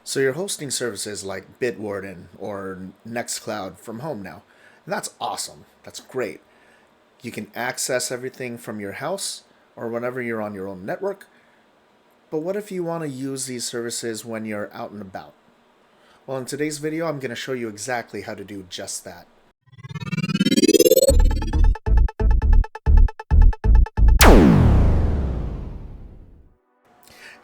So you're hosting services like Bitwarden or Nextcloud from home now. And that's awesome. That's great. You can access everything from your house or whenever you're on your own network. But what if you want to use these services when you're out and about? Well, in today's video, I'm going to show you exactly how to do just that.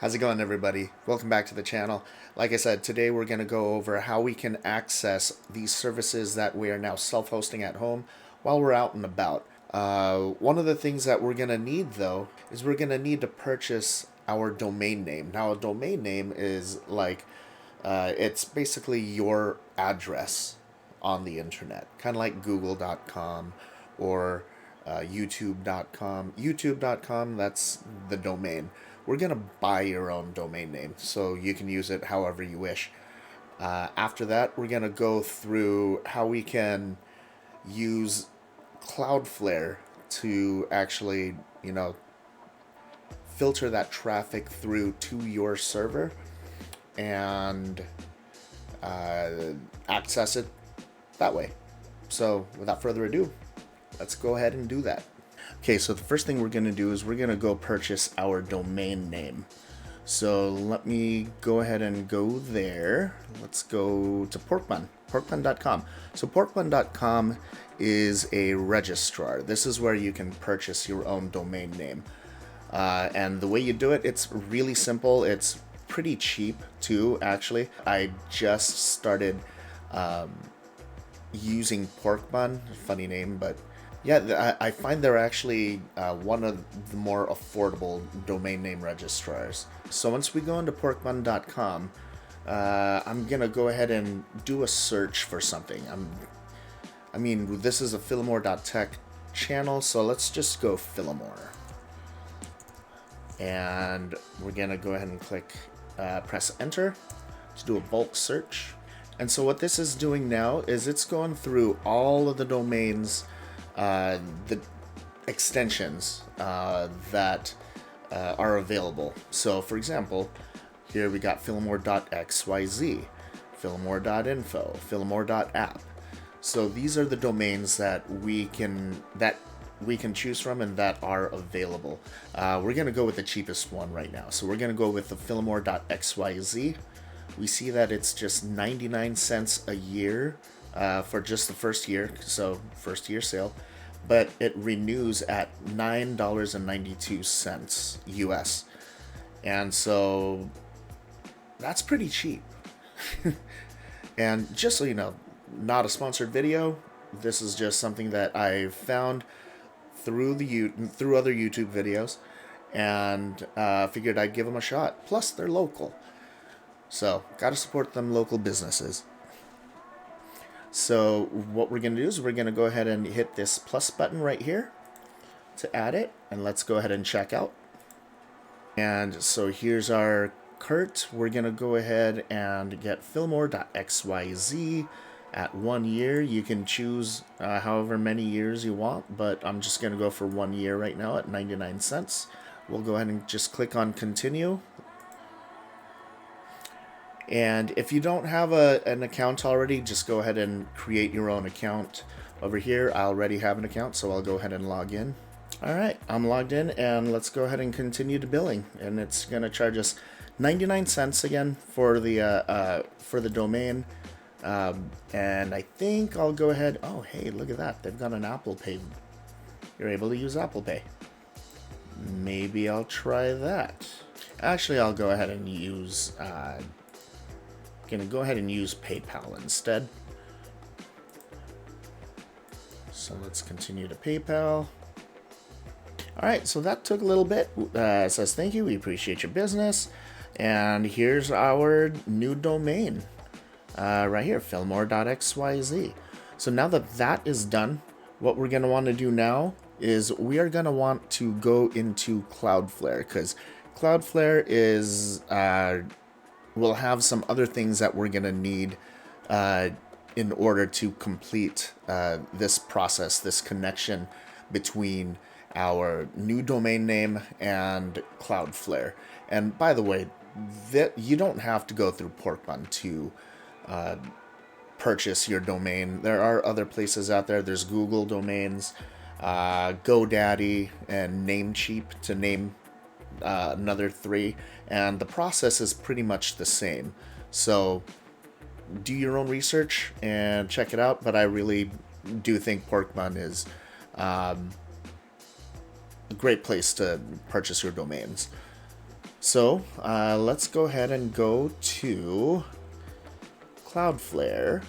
How's it going, everybody? Welcome back to the channel. Like I said, today we're going to go over how we can access these services that we are now self-hosting at home while we're out and about. One of the things that we're going to need, though, is we're going to need to purchase our domain name. Now, a domain name is like, it's basically your address on the internet, kind of like google.com or youtube.com. youtube.com, that's the domain. We're going to buy your own domain name, so you can use it however you wish. After that, we're going to go through how we can use Cloudflare to actually, filter that traffic through to your server and access it that way. So without further ado, let's go ahead and do that. Okay, so the first thing we're going to do is we're going to go purchase our domain name. So let me go ahead and go there. Let's go to porkbun.com. So porkbun.com is a registrar. This is where you can purchase your own domain name. And the way you do it, it's really simple. It's pretty cheap too, actually. I just started using Porkbun. Funny name, but yeah, I find they're actually one of the more affordable domain name registrars. So once we go into porkbun.com, I'm gonna go ahead and do a search for something. This is a Philomore.tech channel, so let's just go Philomore. And we're gonna go ahead and press enter to do a bulk search. And so what this is doing now is it's going through all of the domains, the extensions that are available. So for example, here we got philomore.xyz, philomore.info, philomore.app. So these are the domains that we can choose from and that are available. We're going to go with the cheapest one right now. So we're going to go with the philomore.xyz. We see that it's just 99 cents a year for just the first year, so first year sale, but it renews at $9.92 US. And so that's pretty cheap. And just so you know, not a sponsored video. This is just something that I found through other YouTube videos, and figured I'd give them a shot. Plus, they're local, so gotta support them local businesses. So what we're gonna do is we're gonna go ahead and hit this plus button right here to add it, and let's go ahead and check out. And so here's our cart. We're gonna go ahead and get philomore.xyz at 1 year. You can choose however many years you want, but I'm just gonna go for 1 year right now at 99 cents. We'll go ahead and just click on continue. And if you don't have an account already, just go ahead and create your own account. Over here, I already have an account, so I'll go ahead and log in. All right, I'm logged in, and let's go ahead and continue to billing. And it's gonna charge us 99 cents again for the domain. And I think I'll go ahead. Oh, hey, look at that. They've got an Apple Pay. You're able to use Apple Pay. Maybe I'll try that. Actually, I'll go ahead and use PayPal instead. So let's continue to PayPal. All right, so that took a little bit. It says thank you, we appreciate your business, and here's our new domain right here, philomore.xyz. So now that that is done, what we're gonna want to do now is we are gonna want to go into Cloudflare, because Cloudflare is we'll have some other things that we're going to need in order to complete this process, this connection between our new domain name and Cloudflare. And by the way, you don't have to go through Porkbun to purchase your domain. There are other places out there. There's Google domains, GoDaddy, and Namecheap, to name another 3, and the process is pretty much the same. So do your own research and check it out, but I really do think Porkbun is a great place to purchase your domains. So let's go ahead and go to Cloudflare.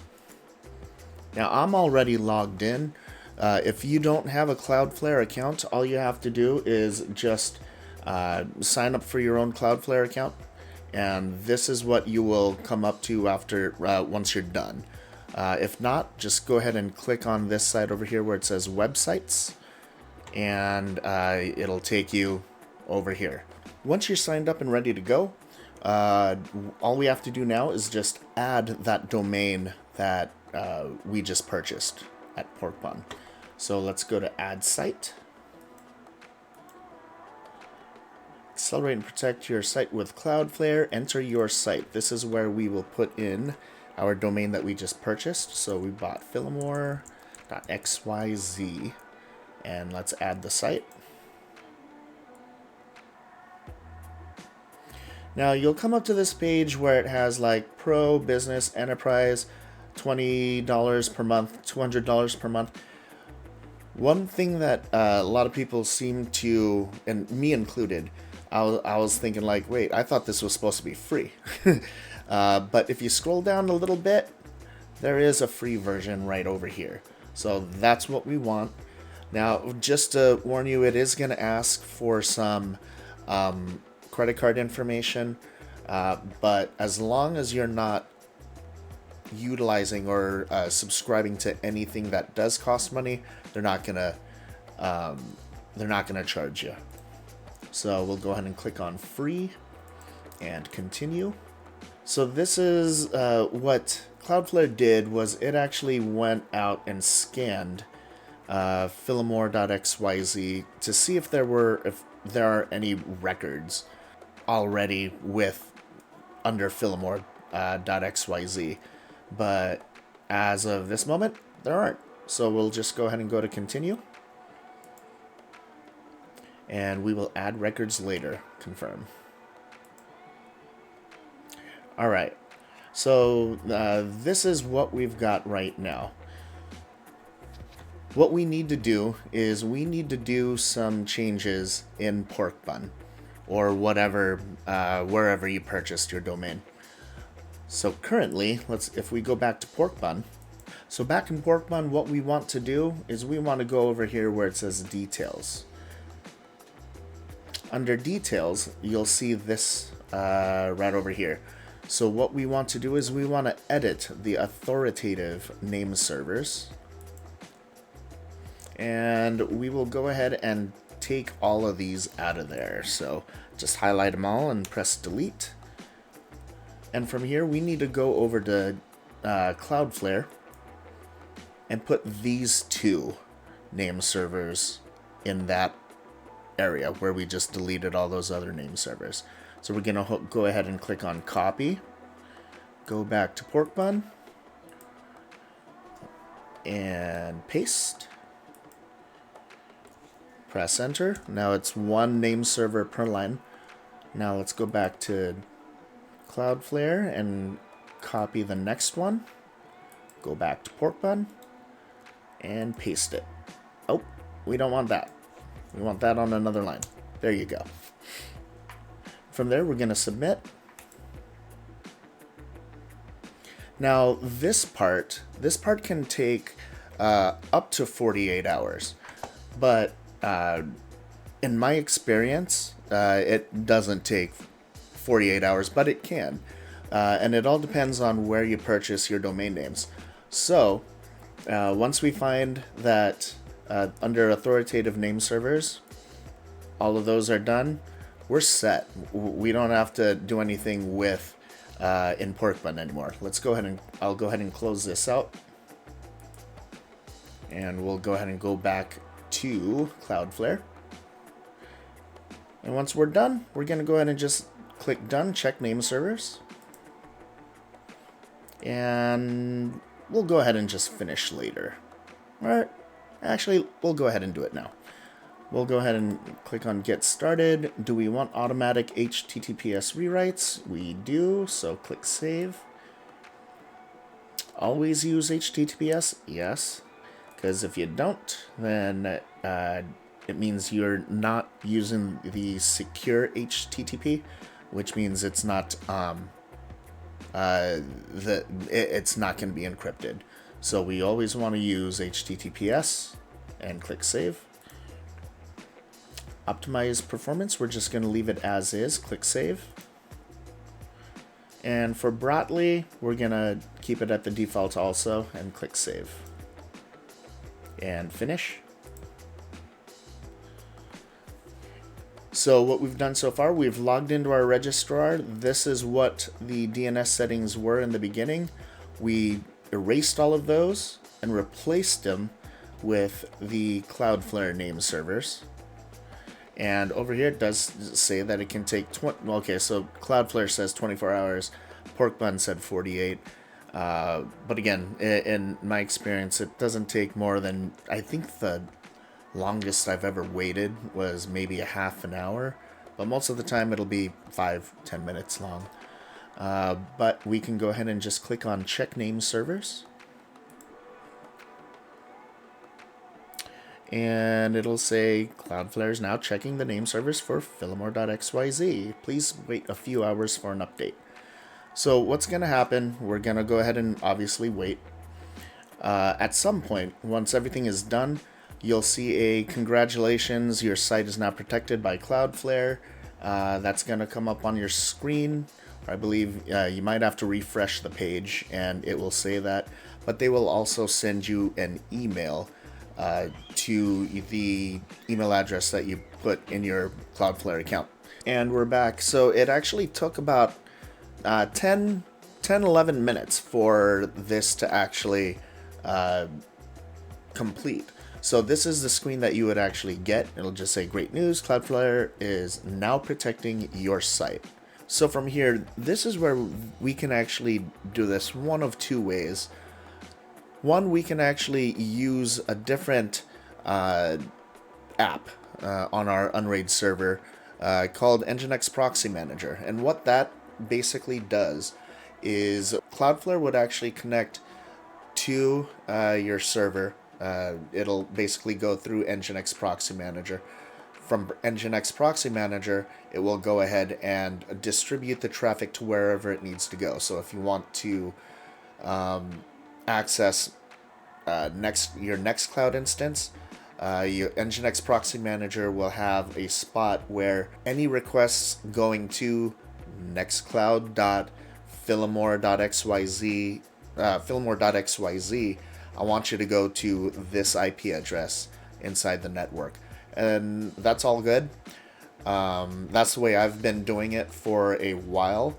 Now I'm already logged in. If you don't have a Cloudflare account, all you have to do is just sign up for your own Cloudflare account, and this is what you will come up to after once you're done. If not, just go ahead and click on this side over here where it says websites, and it'll take you over here. Once you're signed up and ready to go, all we have to do now is just add that domain that we just purchased at Porkbun. So let's go to add site. Accelerate and protect your site with Cloudflare. Enter your site. This is where we will put in our domain that we just purchased. So we bought philomore.xyz, and let's add the site. Now you'll come up to this page where it has like Pro, Business, Enterprise, $20 per month, $200 per month. One thing that a lot of people seem to, and me included, I was thinking like, wait, I thought this was supposed to be free. But if you scroll down a little bit, there is a free version right over here. So that's what we want. Now, just to warn you, it is going to ask for some credit card information, but as long as you're not utilizing or subscribing to anything that does cost money, they're not gonna charge you. So we'll go ahead and click on free and continue. So this is what Cloudflare did, was it actually went out and scanned philomore.xyz to see if there are any records already with under philomore.xyz, but as of this moment there aren't. So we'll just go ahead and go to continue, and we will add records later. Confirm. Alright, so this is what we've got right now. What we need to do is we need to do some changes in Porkbun, or whatever, wherever you purchased your domain. So currently, if we go back to Porkbun, so back in Porkbun, what we want to do is we want to go over here where it says details. Under details, you'll see this right over here. So what we want to do is we want to edit the authoritative name servers, and we will go ahead and take all of these out of there. So just highlight them all and press delete. And from here we need to go over to Cloudflare and put these 2 name servers in that area where we just deleted all those other name servers. So we're gonna go ahead and click on copy, go back to Porkbun, and paste. Press enter. Now it's 1 name server per line. Now let's go back to Cloudflare and copy the next one. Go back to Porkbun and paste it. Oh, we don't want that. We want that on another line. There you go. From there, we're going to submit. Now this part can take up to 48 hours, but in my experience, it doesn't take 48 hours, but it can. And it all depends on where you purchase your domain names. So once we find that under authoritative name servers, all of those are done, we're set. We don't have to do anything with in Porkbun anymore. Let's go ahead and I'll go ahead and close this out, and we'll go ahead and go back to Cloudflare. And once we're done, we're going to go ahead and just click Done, check name servers. And we'll go ahead and just finish later. Alright, actually, we'll go ahead and do it now. We'll go ahead and click on Get Started. Do we want automatic HTTPS rewrites? We do, so click Save. Always use HTTPS? Yes. Because if you don't, then it means you're not using the secure HTTP, which means it's not it's not going to be encrypted. So we always want to use HTTPS and click Save. Optimize performance, we're just going to leave it as is. Click Save. And for Brotli, we're going to keep it at the default also and click Save. And finish. So what we've done so far, we've logged into our registrar. This is what the DNS settings were in the beginning. We erased all of those and replaced them with the Cloudflare name servers. And over here it does say that it can take okay, so Cloudflare says 24 hours, Porkbun said 48. But again, in my experience, it doesn't take more than, I think the longest I've ever waited was maybe a half an hour, but most of the time it'll be 5-10 minutes long. But we can go ahead and just click on check name servers. And it'll say Cloudflare is now checking the name servers for philomore.xyz. Please wait a few hours for an update. So what's going to happen, we're going to go ahead and obviously wait. At some point, once everything is done, you'll see a congratulations, your site is now protected by Cloudflare. That's going to come up on your screen. I believe you might have to refresh the page and it will say that. But they will also send you an email to the email address that you put in your Cloudflare account. And we're back. So it actually took about 10-11 minutes for this to actually complete. So this is the screen that you would actually get. It'll just say great news, Cloudflare is now protecting your site. So from here, this is where we can actually do this one of two ways. One, we can actually use a different app on our unRaid server called NGINX Proxy Manager. And what that basically does is Cloudflare would actually connect to your server. It'll basically go through NGINX Proxy Manager. From NGINX Proxy Manager, it will go ahead and distribute the traffic to wherever it needs to go. So if you want to access your Nextcloud instance, your NGINX Proxy Manager will have a spot where any requests going to nextcloud.philomore.xyz, I want you to go to this IP address inside the network. And that's all good. That's the way I've been doing it for a while.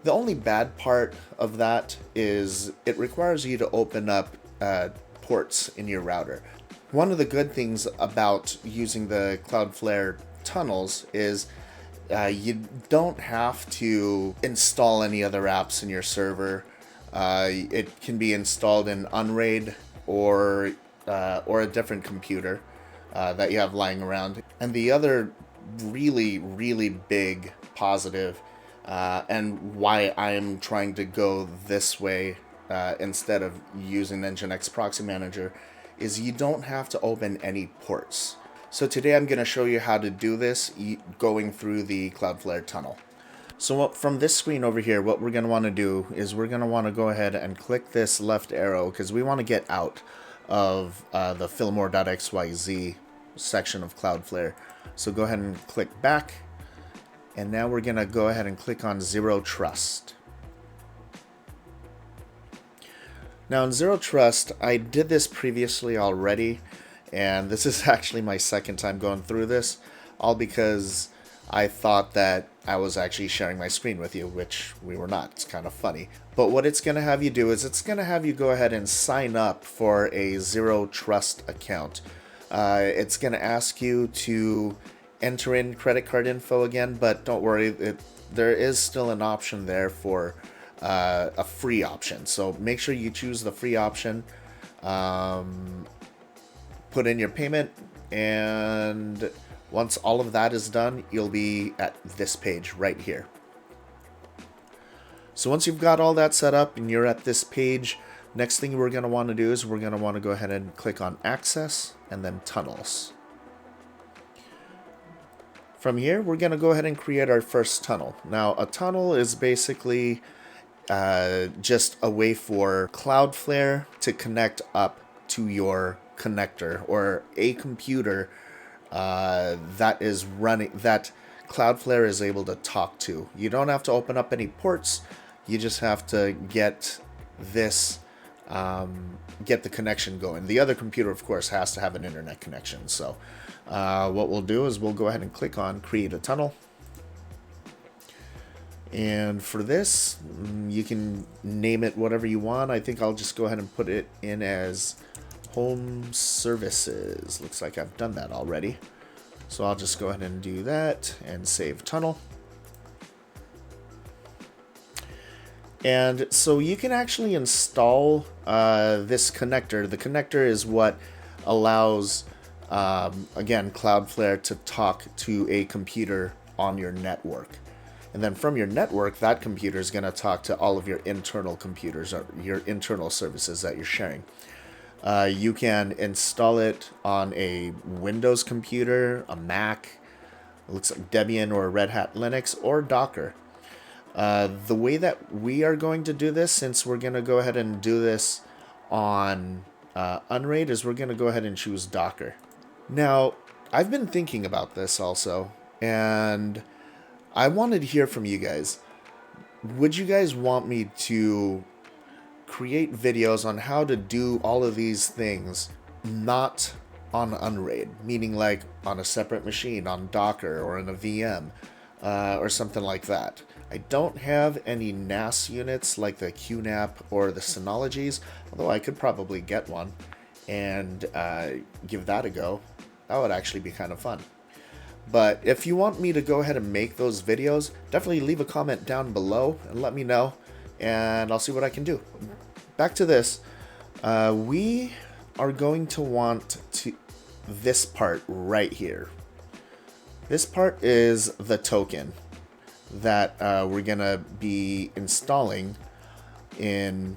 The only bad part of that is it requires you to open up ports in your router. One of the good things about using the Cloudflare tunnels is you don't have to install any other apps in your server. It can be installed in unRaid or a different computer that you have lying around. And the other really, really big positive and why I'm trying to go this way instead of using NGINX Proxy Manager is you don't have to open any ports. So today I'm going to show you how to do this going through the Cloudflare tunnel. So from this screen over here, what we're going to want to do is we're going to want to go ahead and click this left arrow because we want to get out of the philomore.xyz section of Cloudflare. So go ahead and click back, and now we're going to go ahead and click on Zero Trust. Now in Zero Trust, I did this previously already, and this is actually my second time going through this, all because I thought that I was actually sharing my screen with you, which we were not. It's kind of funny. But what it's going to have you do is it's going to have you go ahead and sign up for a Zero Trust account. It's going to ask you to enter in credit card info again, but don't worry, there is still an option there for a free option. So make sure you choose the free option, put in your payment, and once all of that is done, you'll be at this page right here. So once you've got all that set up and you're at this page, next thing we're going to want to do is we're going to want to go ahead and click on Access and then Tunnels. From here, we're going to go ahead and create our first tunnel. Now, a tunnel is basically just a way for Cloudflare to connect up to your connector, or a computer that is running, that Cloudflare is able to talk to. You don't have to open up any ports. You just have to get this, get the connection going. The other computer, of course, has to have an internet connection. So what we'll do is we'll go ahead and click on Create a Tunnel. And for this, you can name it whatever you want. I think I'll just go ahead and put it in as Home Services. Looks like I've done that already. So I'll just go ahead and do that and save tunnel. And so you can actually install this connector. The connector is what allows, again, Cloudflare to talk to a computer on your network. And then from your network, that computer is going to talk to all of your internal computers or your internal services that you're sharing. You can install it on a Windows computer, a Mac, it looks like Debian or Red Hat Linux, or Docker. The way that we are going to do this, since we're going to go ahead and do this on unRaid, is we're going to go ahead and choose Docker. Now, I've been thinking about this also, and I wanted to hear from you guys. Would you guys want me to create videos on how to do all of these things not on unRaid, meaning like on a separate machine, on Docker or in a VM or something like that? I don't have any NAS units like the QNAP or the Synologies, although I could probably get one and give that a go. That would actually be kind of fun. But if you want me to go ahead and make those videos, definitely leave a comment down below and let me know, and I'll see what I can do. Back to this. We are going to want this part right here. This part is the token that we're going to be installing in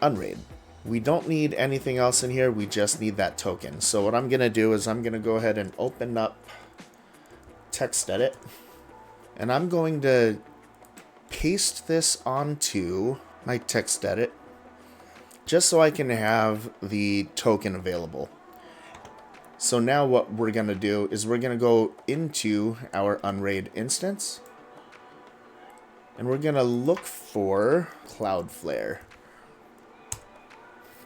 unRaid. We don't need anything else in here. We just need that token. So what I'm going to do is I'm going to go ahead and open up text edit, and I'm going to paste this onto my text edit just so I can have the token available. So now what we're going to do is we're going to go into our unRaid instance, and we're going to look for Cloudflare.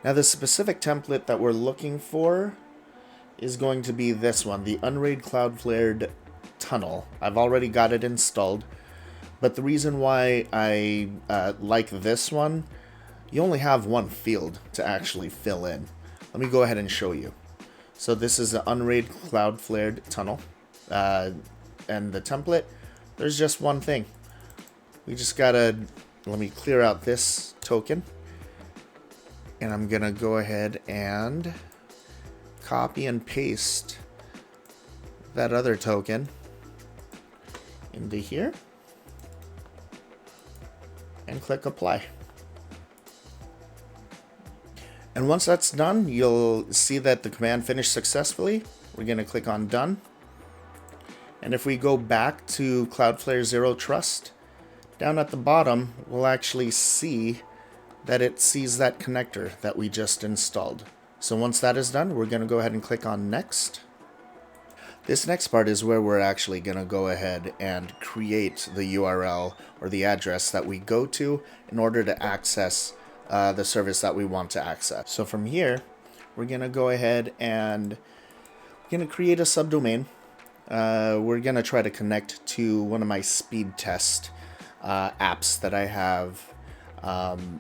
Now the specific template that we're looking for is going to be this one, the unRaid Cloudflared Tunnel. I've already got it installed, but the reason why I like this one, you only have one field to actually fill in. Let me go ahead and show you. So this is the unRaid Cloudflared Tunnel, and the template, there's just one thing. We just gotta, let me clear out this token, and I'm gonna go ahead and copy and paste that other token into here and click apply. And once that's done, you'll see that the command finished successfully. We're going to click on done. And if we go back to Cloudflare Zero Trust, down at the bottom, we'll actually see that it sees that connector that we just installed. So once that is done, we're going to go ahead and click on next. This next part is where we're actually going to go ahead and create the URL or the address that we go to in order to access the service that we want to access. So from here, we're going to go ahead and we're going to create a subdomain. We're going to try to connect to one of my speed test apps that I have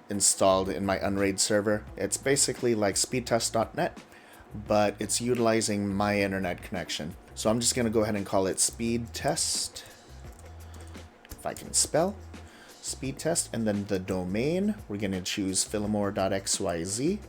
installed in my unRaid server. It's basically like speedtest.net, but it's utilizing my internet connection. So I'm just going to go ahead and call it speed test. If I can spell, speed test, and then the domain, we're going to choose philomore.xyz.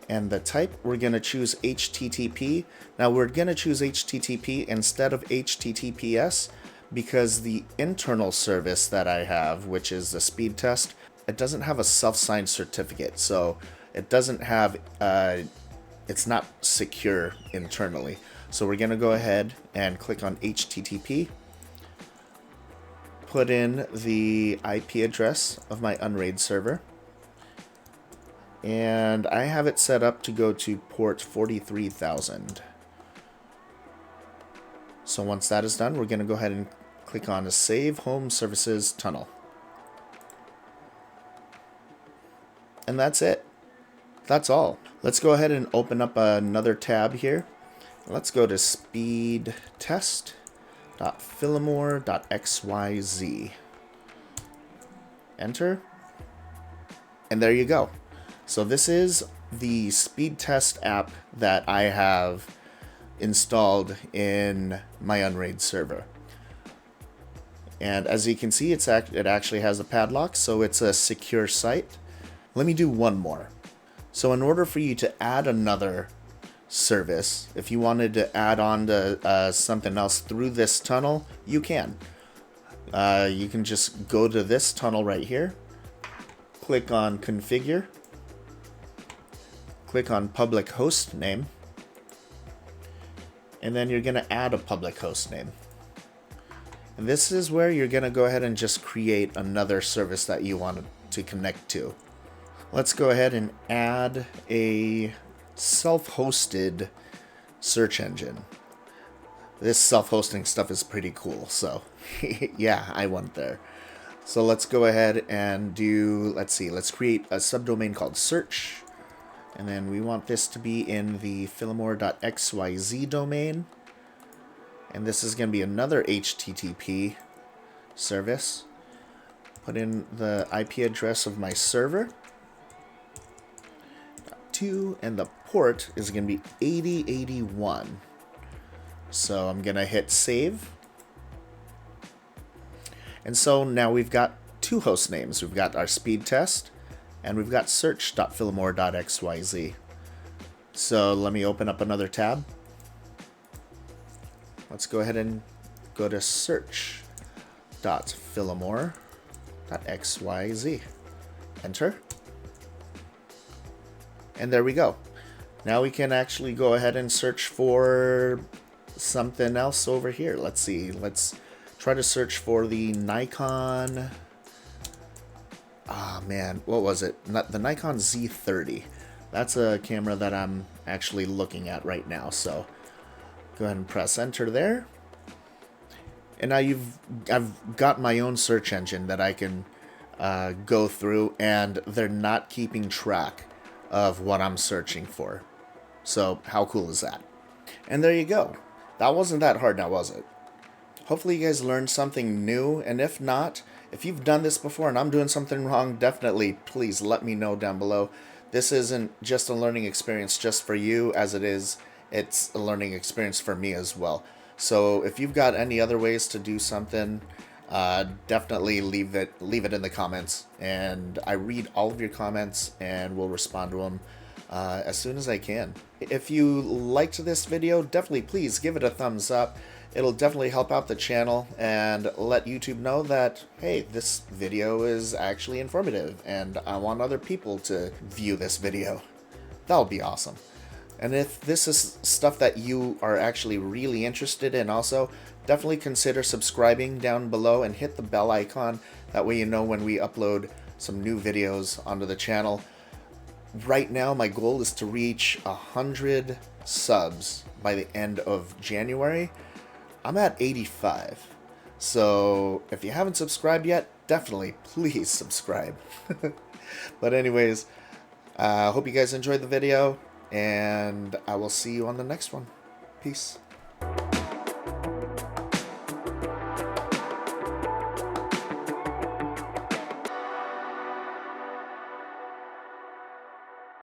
And the type, we're going to choose HTTP. Now we're going to choose HTTP instead of HTTPS because the internal service that I have, which is the speed test, it doesn't have a self-signed certificate. So it doesn't have, it's not secure internally. So we're going to go ahead and click on HTTP. Put in the IP address of my unRaid server. And I have it set up to go to port 43,000. So once that is done, we're going to go ahead and click on the Save Home Services Tunnel. And that's it. That's all. Let's go ahead and open up another tab here. Let's go to speedtest.philomore.xyz. Enter. And there you go. So this is the speed test app that I have installed in my unRaid server. And as you can see, it actually has a padlock, so it's a secure site. Let me do one more. So in order for you to add another service, if you wanted to add on to something else through this tunnel, you can. You can just go to this tunnel right here, click on Configure, click on Public Host Name, and then you're going to add a public host name. And this is where you're going to go ahead and just create another service that you want to connect to. Let's go ahead and add a self-hosted search engine. This self-hosting stuff is pretty cool, so yeah, I went there. So let's go ahead and do, let's create a subdomain called search. And then we want this to be in the philomore.xyz domain. And this is going to be another HTTP service. Put in the IP address of my server. And the port is going to be 8081. So I'm going to hit save. And so now we've got two host names. We've got our speed test and we've got search.philomore.xyz. So let me open up another tab. Let's go ahead and go to search.philomore.xyz. Enter. And there we go. Now we can actually go ahead and search for something else over here. Let's see. Let's try to search for the Nikon. Ah, man, what was it? The Nikon Z30. That's a camera that I'm actually looking at right now. So go ahead and press enter there. And now I've got my own search engine that I can go through, and they're not keeping track of what I'm searching for. So how cool is that? And there you go. That wasn't that hard now, was it? Hopefully you guys learned something new, and if not, if you've done this before and I'm doing something wrong, definitely please let me know down below. This isn't just a learning experience just for you, as it's a learning experience for me as well. So if you've got any other ways to do something, definitely leave it in the comments, and I read all of your comments and will respond to them as soon as I can. If you liked this video, definitely please give it a thumbs up. It'll definitely help out the channel and let YouTube know that, hey, this video is actually informative and I want other people to view this video. That'll be awesome. And if this is stuff that you are actually really interested in also, definitely consider subscribing down below and hit the bell icon. That way you know when we upload some new videos onto the channel. Right now, my goal is to reach 100 subs by the end of January. I'm at 85. So if you haven't subscribed yet, definitely please subscribe. But anyways, I hope you guys enjoyed the video, and I will see you on the next one. Peace.